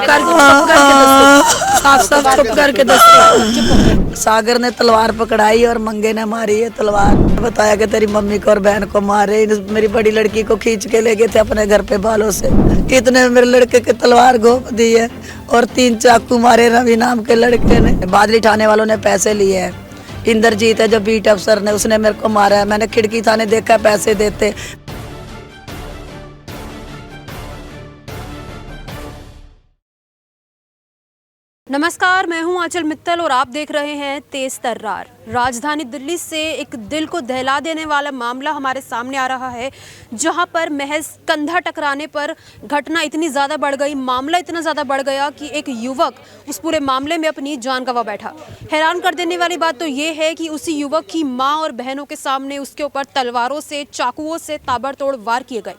करके दसो, साफ साफ चुप करके दसो। सागर ने तलवार पकड़ाई और मंगे ने मारी है तलवार। बताया कि तेरी मम्मी को और बहन को मारे, मेरी बड़ी लड़की को खींच के ले गए थे अपने घर पे बालों से। इतने मेरे लड़के के तलवार घोंप दी है और 3 चाकू मारे रवि नाम के लड़के ने। बादली थाने वालों ने पैसे लिए हैं। इंद्रजीत है जो बीट अफसर ने, उसने मेरे को मारा है। मैंने खिड़की थाने देखा पैसे देते। नमस्कार, मैं हूं आंचल मित्तल और आप देख रहे हैं तेज तर्रार। राजधानी दिल्ली से एक दिल को दहला देने वाला मामला हमारे सामने आ रहा है, जहां पर महज कंधा टकराने पर घटना इतनी ज़्यादा बढ़ गई, मामला इतना ज़्यादा बढ़ गया कि एक युवक उस पूरे मामले में अपनी जान गंवा बैठा। हैरान कर देने वाली बात तो ये है कि उसी युवक की माँ और बहनों के सामने उसके ऊपर तलवारों से, चाकुओं से ताबड़तोड़ वार किए गए।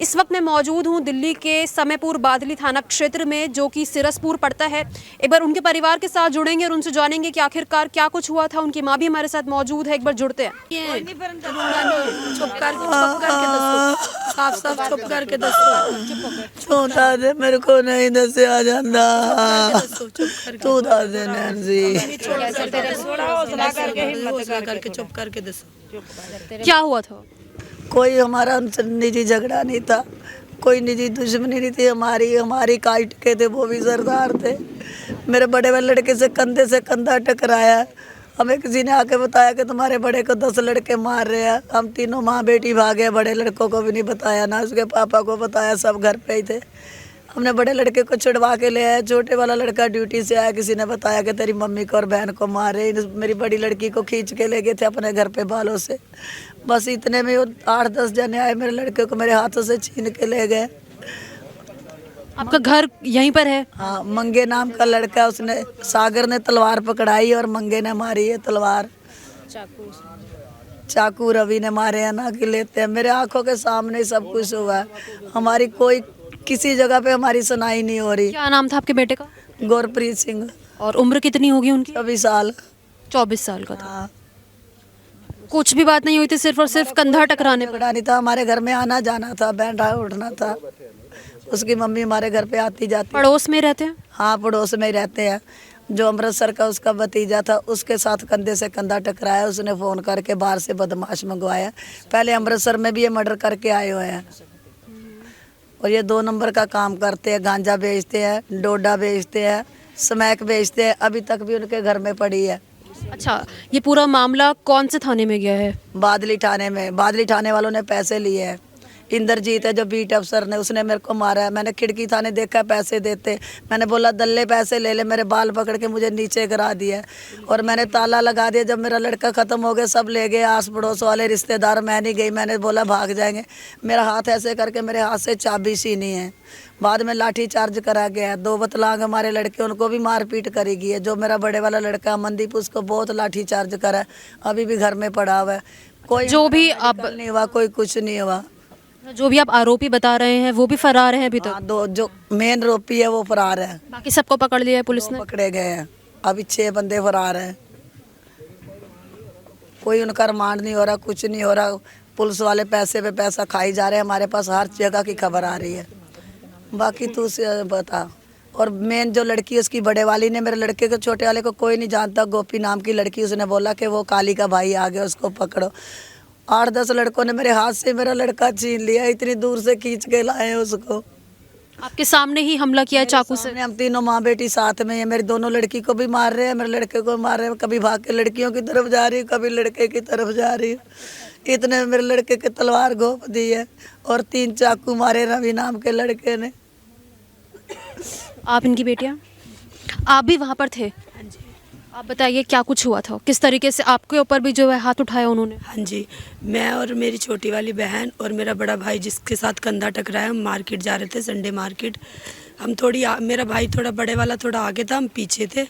इस वक्त मैं मौजूद हूं दिल्ली के समयपुर बादली थाना क्षेत्र में, जो कि सिरसपुर पड़ता है। एक बार उनके परिवार के साथ जुड़ेंगे और उनसे जानेंगे कि आखिरकार क्या कुछ हुआ था। उनकी माँ भी हमारे साथ मौजूद है, एक बार जुड़ते हैं। चुप करके दसो, साफ साफ चुप करके दसो। छोटा दे मेरे को नहीं दसे आ जाता, तू दस दे नैन्सी। करके चुप करके दसो क्या हुआ था? कोई हमारा उनसे निजी झगड़ा नहीं था, कोई निजी दुश्मनी नहीं थी हमारी। हमारी काट के थे, वो भी सरदार थे। मेरे बड़े वाले लड़के से कंधा टकराया। हमें किसी ने आके बताया कि तुम्हारे बड़े को 10 लड़के मार रहे हैं। हम तीनों माँ बेटी भागे, बड़े लड़कों को भी नहीं बताया, ना उसके पापा को बताया, सब घर पे ही थे। हमने बड़े लड़के को छुड़वा के ले आए। छोटे वाला लड़का ड्यूटी से आया, किसी ने बताया कि तेरी मम्मी को और बहन को मारे, मेरी बड़ी लड़की को खींच के ले गए थे अपने घर पे बालों से। बस इतने में 8-10 जने आए, मेरे लड़के को मेरे हाथों से छीन के ले गए। आपका घर यहीं पर है? हाँ, मंगे नाम का लड़का, उसने सागर ने तलवार पकड़ाई और मंगे ने मारी है तलवार। चाकू रवि ने मारे हैं ना कि लेते हैं। मेरे आंखों के सामने सब कुछ हुआ है। हमारी कोई किसी जगह पे हमारी सुनाई नहीं हो रही। क्या नाम था आपके बेटे का? गुरप्रीत सिंह। और उम्र कितनी होगी उनकी? 24 साल। 24 साल का था। हाँ, कुछ भी बात नहीं हुई थी, सिर्फ और सिर्फ कंधा टकराने पर? झगड़ा नहीं था, हमारे घर में आना जाना था, बैठा उठना था। उसकी मम्मी हमारे घर पे आती जाती। पड़ोस में रहते हैं? हाँ, पड़ोस में ही रहते हैं। जो अमृतसर का उसका भतीजा था, उसके साथ कंधे से कंधा टकराया। उसने फ़ोन करके बाहर से बदमाश मंगवाया। पहले अमृतसर में भी ये मर्डर करके आए हुए हैं और ये 2 नंबर का काम करते हैं। गांजा बेचते हैं, डोडा बेचते हैं, स्मैक बेचते हैं। अभी तक भी उनके घर में पड़ी है। अच्छा, ये पूरा मामला कौन से थाने में गया है? बादली थाने में। बादली थाने वालों ने पैसे लिए हैं। इंद्रजीत है जो बीट अफसर ने, उसने मेरे को मारा है। मैंने खिड़की थाने देखा पैसे देते। मैंने बोला दल्ले पैसे ले ले, मेरे बाल पकड़ के मुझे नीचे गिरा दिया और मैंने ताला लगा दिया। जब मेरा लड़का ख़त्म हो गया, सब ले गए, आस पड़ोस वाले रिश्तेदार। मैं नहीं गई, मैंने बोला भाग जाएंगे। मेरा हाथ ऐसे करके मेरे हाथ से चाबी छीनी है। बाद में लाठी चार्ज करा गया है। 2 बतलांग हमारे लड़के, उनको भी मारपीट करी गई है। जो मेरा बड़े वाला लड़का अमनदीप, उसको बहुत लाठी चार्ज करा है, अभी भी घर में पड़ा हुआ है। कोई जो भी आप नहीं हुआ, कोई कुछ नहीं हुआ। जो भी आप आरोपी बता रहे हैं वो भी फरार हैं अभी तक? हाँ, 2 जो मेन आरोपी है वो फरार है। बाकी सबको पकड़ लिया है पुलिस ने? पकड़े गए हैं। अभी 6 बंदे फरार हैं। कोई उनका रिमांड नहीं हो रहा, कुछ नहीं हो रहा। पुलिस वाले पैसे पे पैसा खाई जा रहे हैं। हमारे पास हर जगह की खबर आ रही है। बाकी तू से बता। और मेन जो लड़की, उसकी बड़े वाली ने मेरे लड़के को, छोटे वाले को कोई नहीं जानता, गोपी नाम की लड़की, उसने बोला कि वो काली का भाई आ गया, उसको पकड़ो। 8-10 लड़कों ने मेरे हाथ से मेरा लड़का छीन लिया। इतनी दूर से खींच के लाए उसको। आपके सामने ही हमला किया है चाकू से? हम तीनों माँ बेटी साथ में है। मेरी दोनों लड़की को भी मार रहे हैं, मेरे लड़के को मार रहे हैं। कभी भाग के लड़कियों की तरफ जा रही है, कभी लड़के की तरफ जा रही है। इतने में मेरे लड़के के तलवार घोंप दी है और 3 चाकू मारे रवि नाम के लड़के ने। आप इनकी बेटियां? आप भी वहाँ पर थे? आप बताइए क्या कुछ हुआ था, किस तरीके से आपके ऊपर भी जो है हाथ उठाया उन्होंने? हाँ जी, मैं और मेरी छोटी वाली बहन और मेरा बड़ा भाई जिसके साथ कंधा टकराया, हम मार्केट जा रहे थे, संडे मार्केट। हम मेरा भाई थोड़ा, बड़े वाला थोड़ा आगे था, हम पीछे थे।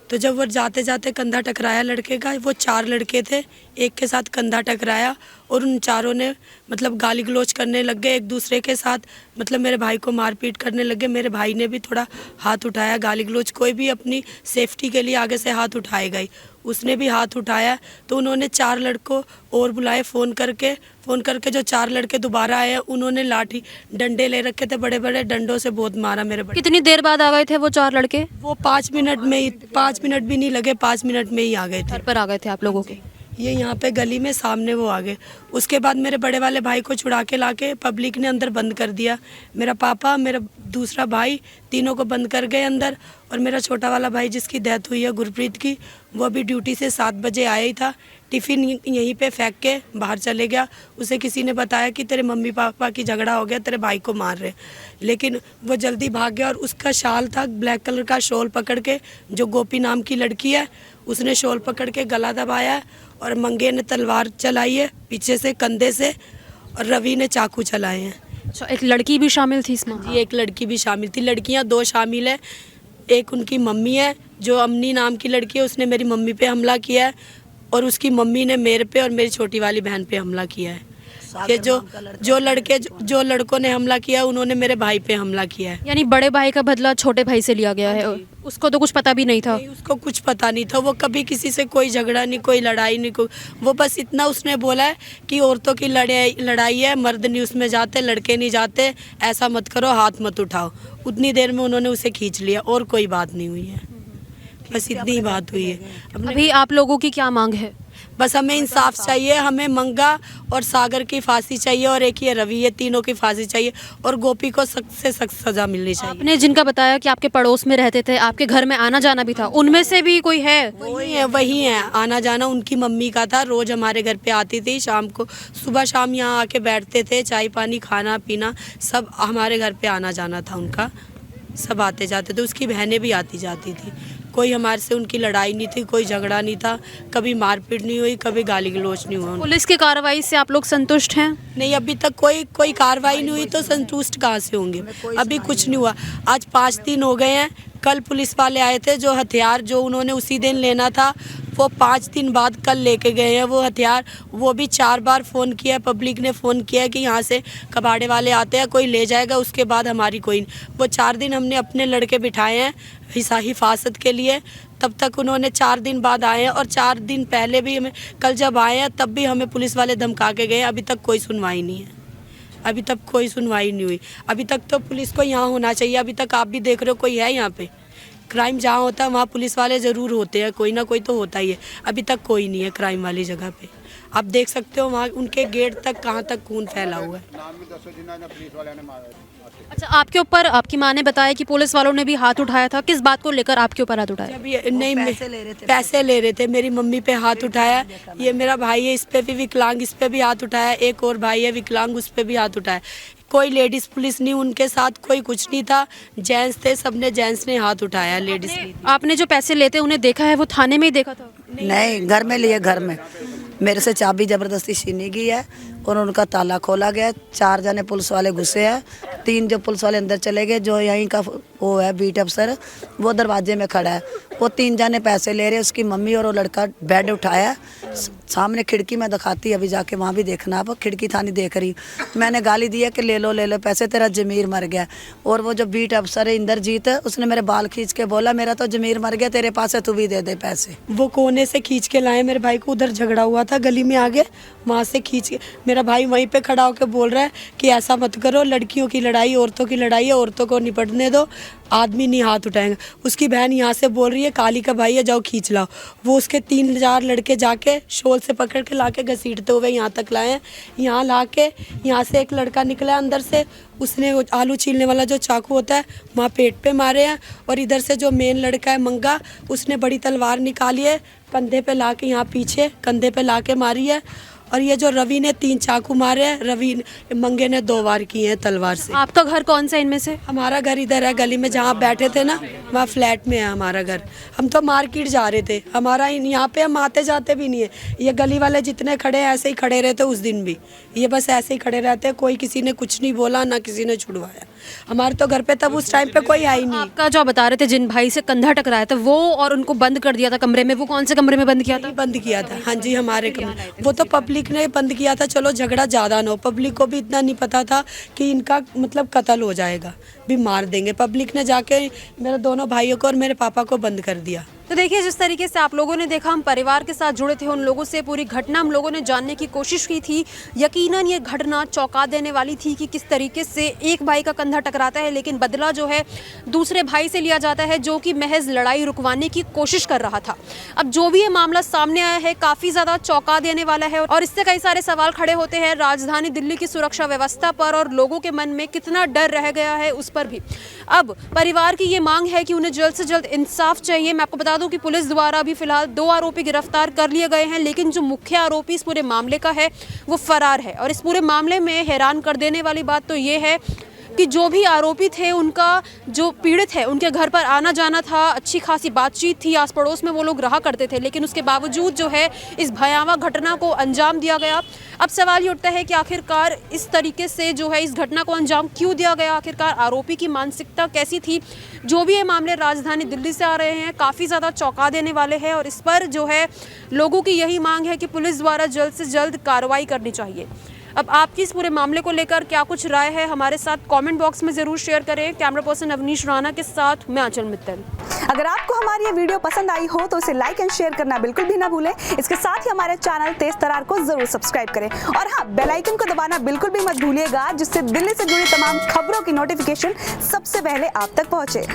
तो जब वो जाते जाते कंधा टकराया लड़के का, वो 4 लड़के थे, एक के साथ कंधा टकराया और उन चारों ने मतलब गाली गलौज करने लग गए एक दूसरे के साथ। मतलब मेरे भाई को मारपीट करने लगे। मेरे भाई ने भी थोड़ा हाथ उठाया, गाली गलौज। कोई भी अपनी सेफ्टी के लिए आगे से हाथ उठाएगा ही। उसने भी हाथ उठाया। तो उन्होंने 4 लड़कों और बुलाए फ़ोन करके जो 4 लड़के दोबारा आए, उन्होंने लाठी डंडे ले रखे थे, बड़े बड़े डंडों से बहुत मारा मेरे बड़े। कितनी देर बाद आ गए थे वो 4 लड़के? वो 5 मिनट में ही, 5 मिनट भी नहीं लगे, 5 मिनट में ही आ गए थे। घर पर आ गए थे आप लोगों के? ये यहाँ पे गली में सामने वो आ गए। उसके बाद मेरे बड़े वाले भाई को छुड़ा के लाके पब्लिक ने अंदर बंद कर दिया। मेरा पापा, मेरा दूसरा भाई, तीनों को बंद कर गए अंदर। और मेरा छोटा वाला भाई जिसकी डेथ हुई है गुरप्रीत की, वो अभी ड्यूटी से 7 बजे आया ही था, टिफ़िन यहीं पे फेंक के बाहर चले गया। उसे किसी ने बताया कि तेरे मम्मी पापा की झगड़ा हो गया, तेरे भाई को मार रहे, लेकिन वो जल्दी भाग गया। और उसका शाल था, ब्लैक कलर का शॉल पकड़ के, जो गोपी नाम की लड़की है, उसने शॉल पकड़ के गला दबाया और मंगे ने तलवार चलाई है पीछे से, कंधे से, और रवि ने चाकू चलाए हैं। अच्छा, एक लड़की भी शामिल थी इसमें? ये एक लड़की भी शामिल थी। लड़कियां 2 शामिल है। एक उनकी मम्मी है, जो अम्नी नाम की लड़की है, उसने मेरी मम्मी पे हमला किया है। और उसकी मम्मी ने मेरे पे और मेरी छोटी वाली बहन पे हमला किया है। ये जो लड़कों ने हमला किया है, उन्होंने मेरे भाई पे हमला किया है। यानी बड़े भाई का बदला छोटे भाई से लिया गया है। उसको तो कुछ पता भी नहीं था? नहीं, उसको कुछ पता नहीं था। वो कभी किसी से कोई झगड़ा नहीं, कोई लड़ाई नहीं, वो बस इतना उसने बोला है कि औरतों की लड़ाई है, मर्द नहीं उसमें जाते, लड़के नहीं जाते, ऐसा मत करो, हाथ मत उठाओ। उतनी देर में उन्होंने उसे खींच लिया और कोई बात नहीं हुई है। बस इतनी ही बात हुई है। अभी आप लोगों की क्या मांग है? बस हमें इंसाफ चाहिए। हमें मंगा और सागर की फांसी चाहिए, और एक ये रवि, ये तीनों की फांसी चाहिए, और गोपी को सख्त से सख्त सजा मिलनी चाहिए। आपने जिनका बताया कि आपके पड़ोस में रहते थे, आपके घर में आना जाना भी था, उनमें से भी कोई है? वही है आना जाना उनकी मम्मी का था। रोज हमारे घर पे आती थी, शाम को, सुबह शाम यहाँ आके बैठते थे, चाय पानी खाना पीना सब हमारे घर पे आना जाना था उनका। सब आते जाते थे, उसकी बहनें भी आती जाती थी। कोई हमारे से उनकी लड़ाई नहीं थी, कोई झगड़ा नहीं था, कभी मारपीट नहीं हुई, कभी गाली गलौज नहीं हुआ। पुलिस की कार्रवाई से आप लोग संतुष्ट हैं? नहीं, अभी तक कोई कार्रवाई नहीं हुई, तो संतुष्ट कहाँ से होंगे? अभी कुछ नहीं हुआ। आज 5 दिन हो गए हैं। कल पुलिस वाले आए थे, जो हथियार जो उन्होंने उसी दिन लेना था, वो 5 दिन बाद कल लेके गए हैं वो हथियार। वो भी 4 बार फ़ोन किया, पब्लिक ने फ़ोन किया कि यहाँ से कबाड़े वाले आते हैं, कोई ले जाएगा, उसके बाद हमारी कोई नहीं। वो 4 दिन हमने अपने लड़के बिठाए हैं हिफाजत के लिए, तब तक उन्होंने 4 दिन बाद आए हैं। और 4 दिन पहले भी हमें, कल जब आए हैं तब भी हमें पुलिस वाले धमका के गए। अभी तक कोई सुनवाई नहीं है, अभी तक कोई सुनवाई नहीं हुई। अभी तक तो पुलिस को यहाँ होना चाहिए। अभी तक आप भी देख रहे हो, कोई है यहाँ पे? क्राइम जहाँ होता है वहाँ पुलिस वाले ज़रूर होते हैं, कोई ना कोई तो होता ही है। अभी तक कोई नहीं है क्राइम वाली जगह पे। आप देख सकते हो वहाँ उनके गेट तक कहाँ तक खून फैला हुआ है। अच्छा, आपके ऊपर आपकी माँ ने बताया कि पुलिस वालों ने भी हाथ उठाया था, किस बात को लेकर आपके ऊपर हाथ उठाया? अभी नहीं, पैसे ले रहे थे। मेरी मम्मी पे हाथ उठाया। ये मेरा भाई है, इस पे भी विकलांग, इस पे भी हाथ उठाया। एक और भाई है विकलांग, उस पे भी हाथ उठाया। कोई लेडीज पुलिस नहीं उनके साथ, कोई कुछ नहीं था, जेंट्स थे, सबने जेंट्स ने हाथ उठाया, लेडीज नहीं। आपने जो पैसे लेते उन्हें देखा है, वो थाने में ही देखा था? नहीं, घर में लिए, घर में मेरे से चाबी ज़बरदस्ती छीनी गई है और उनका ताला खोला गया। 4 जने पुलिस वाले घुसे हैं, 3 जो पुलिस वाले अंदर चले गए। जो यहीं का वो है बीट अफसर, वो दरवाजे में खड़ा है। वो 3 जने पैसे ले रहे, उसकी मम्मी और वो लड़का बेड उठाया। सामने खिड़की में दिखाती, अभी जाके वहाँ भी देखना, आप खिड़की थानी देख रही। मैंने गाली दी है कि ले लो पैसे, तेरा जमीर मर गया। और वो जो बीट अफसर है इंद्रजीत, उसने मेरे बाल खींच के बोला, मेरा तो जमीर मर गया, तेरे पास है, तू भी दे दे पैसे। वो कोने से खींच के लाए मेरे भाई को। उधर झगड़ा हुआ था गली में आगे, वहाँ से खींच के मेरा भाई वहीं पे खड़ा होकर बोल रहा है कि ऐसा मत करो, लड़कियों की लड़ाई, औरतों की लड़ाई है, औरतों को निपटने दो, आदमी नहीं हाथ उठाएंगे। उसकी बहन यहाँ से बोल रही है, काली का भाई है, जाओ खींच लाओ। वो उसके 3-4 लड़के जाके शोल से पकड़ के लाके घसीटते हुए यहाँ तक लाए हैं। यहाँ लाके यहाँ से एक लड़का निकला अंदर से, उसने आलू छीलने वाला जो चाकू होता है वहाँ पेट पे मारे हैं। और इधर से जो मेन लड़का है मंगा, उसने बड़ी तलवार निकाली है, कंधे पे लाके, यहाँ पीछे कंधे पे लाके मारी है। और ये जो रवि ने 3 चाकू मारे हैं, मंगे ने 2 वार किए हैं तलवार से। आपका घर कौन सा इनमें से? हमारा घर इधर है गली में, जहाँ बैठे थे ना, वहाँ फ्लैट में है हमारा घर। हम तो मार्केट जा रहे थे, हमारा यहाँ पे हम आते जाते भी नहीं है। ये गली वाले जितने खड़े हैं ऐसे ही खड़े रहते, उस दिन भी ये बस ऐसे ही खड़े रहते। कोई किसी ने कुछ नहीं बोला, ना किसी ने छुड़वाया। हमारे तो घर पे तब उस टाइम पे कोई है ही नहीं। आपका जो बता रहे थे जिन भाई से कंधा टकराया था वो, और उनको बंद कर दिया था कमरे में, वो कौन से कमरे में बंद किया था? बंद किया था, हाँ जी, हमारे कमरे। वो तो पब्लिक ने बंद किया था, चलो झगड़ा ज़्यादा ना हो। पब्लिक को भी इतना नहीं पता था कि इनका मतलब कत्ल हो जाएगा, भी मार देंगे। पब्लिक ने जाके मेरे दोनों भाइयों को और मेरे पापा को बंद कर दिया। तो देखिए, जिस तरीके से आप लोगों ने देखा, हम परिवार के साथ जुड़े थे, उन लोगों से पूरी घटना हम लोगों ने जानने की कोशिश की थी। यकीनन ये घटना चौंका देने वाली थी कि किस तरीके से एक भाई का कंधा टकराता है, लेकिन बदला जो है दूसरे भाई से लिया जाता है, जो कि महज लड़ाई रुकवाने की कोशिश कर रहा था। अब जो भी ये मामला सामने आया है, काफ़ी ज़्यादा चौंका देने वाला है और इससे कई सारे सवाल खड़े होते हैं राजधानी दिल्ली की सुरक्षा व्यवस्था पर और लोगों के मन में कितना डर रह गया है उस पर भी। अब परिवार की ये मांग है कि उन्हें जल्द से जल्द इंसाफ चाहिए। मैं आपको बता दूं कि पुलिस द्वारा अभी फिलहाल 2 आरोपी गिरफ्तार कर लिए गए हैं, लेकिन जो मुख्य आरोपी इस पूरे मामले का है वो फरार है। और इस पूरे मामले में हैरान कर देने वाली बात तो ये है कि जो भी आरोपी थे, उनका जो पीड़ित है उनके घर पर आना जाना था, अच्छी खासी बातचीत थी, आस पड़ोस में वो लोग रहा करते थे, लेकिन उसके बावजूद जो है इस भयावह घटना को अंजाम दिया गया। अब सवाल ये उठता है कि आखिरकार इस तरीके से जो है इस घटना को अंजाम क्यों दिया गया, आखिरकार आरोपी की मानसिकता कैसी थी। जो भी ये मामले राजधानी दिल्ली से आ रहे हैं काफ़ी ज़्यादा चौंका देने वाले हैं और इस पर जो है लोगों की यही मांग है कि पुलिस द्वारा जल्द से जल्द कार्रवाई करनी चाहिए। अब आपकी इस पूरे मामले को लेकर क्या कुछ राय है, हमारे साथ कमेंट बॉक्स में ज़रूर शेयर करें। कैमरा पर्सन अवनीश राणा के साथ मैं आंचल मित्तल। अगर आपको हमारी ये वीडियो पसंद आई हो तो इसे लाइक एंड शेयर करना बिल्कुल भी ना भूलें। इसके साथ ही हमारे चैनल तेज तरार को जरूर सब्सक्राइब करें और हाँ, बेल आइकन को दबाना बिल्कुल भी मत भूलिएगा, जिससे दिल्ली से जुड़ी तमाम खबरों की नोटिफिकेशन सबसे पहले आप तक पहुंचे।